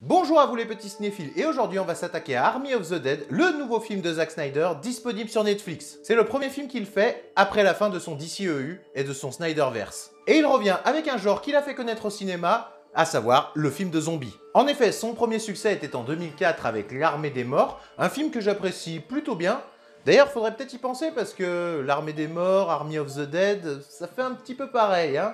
Bonjour à vous les petits cinéphiles, et aujourd'hui on va s'attaquer à Army of the Dead, le nouveau film de Zack Snyder disponible sur Netflix. C'est le premier film qu'il fait après la fin de son DCEU et de son Snyderverse. Et il revient avec un genre qu'il a fait connaître au cinéma, à savoir le film de zombies. En effet, son premier succès était en 2004 avec L'Armée des Morts, un film que j'apprécie plutôt bien. D'ailleurs, faudrait peut-être y penser parce que L'Armée des Morts, Army of the Dead, ça fait un petit peu pareil, hein.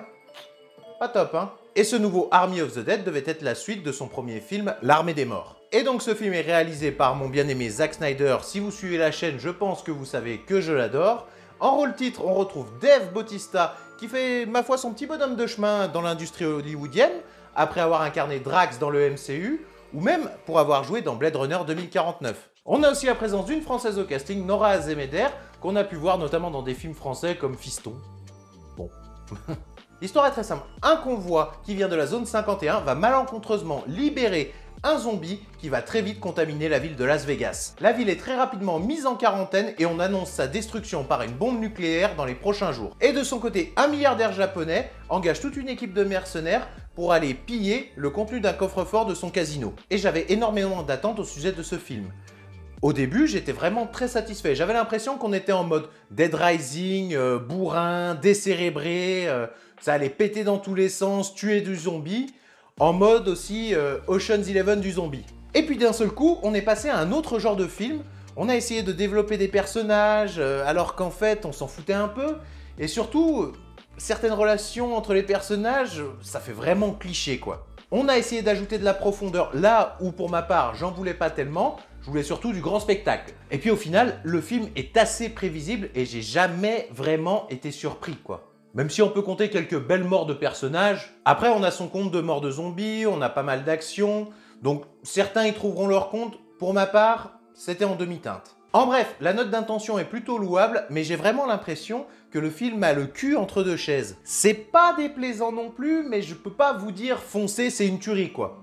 Pas top, hein. Et ce nouveau Army of the Dead devait être la suite de son premier film, L'Armée des Morts. Et donc ce film est réalisé par mon bien-aimé Zack Snyder. Si vous suivez la chaîne, je pense que vous savez que je l'adore. En rôle titre, on retrouve Dave Bautista, qui fait, ma foi, son petit bonhomme de chemin dans l'industrie hollywoodienne, après avoir incarné Drax dans le MCU, ou même pour avoir joué dans Blade Runner 2049. On a aussi la présence d'une Française au casting, Nora Azemeder, qu'on a pu voir notamment dans des films français comme Fiston. Bon... L'histoire est très simple. Un convoi qui vient de la zone 51 va malencontreusement libérer un zombie qui va très vite contaminer la ville de Las Vegas. La ville est très rapidement mise en quarantaine et on annonce sa destruction par une bombe nucléaire dans les prochains jours. Et de son côté, un milliardaire japonais engage toute une équipe de mercenaires pour aller piller le contenu d'un coffre-fort de son casino. Et j'avais énormément d'attentes au sujet de ce film. Au début, j'étais vraiment très satisfait. J'avais l'impression qu'on était en mode Dead Rising, bourrin, décérébré, ça allait péter dans tous les sens, tuer du zombie, en mode aussi Ocean's 11 du zombie. Et puis d'un seul coup, on est passé à un autre genre de film. On a essayé de développer des personnages, alors qu'en fait, on s'en foutait un peu. Et surtout, certaines relations entre les personnages, ça fait vraiment cliché, quoi. On a essayé d'ajouter de la profondeur là où, pour ma part, j'en voulais pas tellement. Je voulais surtout du grand spectacle. Et puis au final, le film est assez prévisible et j'ai jamais vraiment été surpris, quoi. Même si on peut compter quelques belles morts de personnages. Après, on a son compte de morts de zombies, on a pas mal d'actions. Donc certains y trouveront leur compte. Pour ma part, c'était en demi-teinte. En bref, la note d'intention est plutôt louable, mais j'ai vraiment l'impression que le film a le cul entre deux chaises. C'est pas déplaisant non plus, mais je peux pas vous dire foncez, c'est une tuerie, quoi.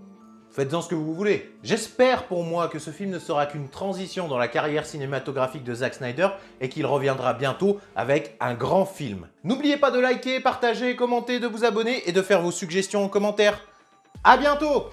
Faites-en ce que vous voulez. J'espère pour moi que ce film ne sera qu'une transition dans la carrière cinématographique de Zack Snyder et qu'il reviendra bientôt avec un grand film. N'oubliez pas de liker, partager, commenter, de vous abonner et de faire vos suggestions en commentaire. À bientôt!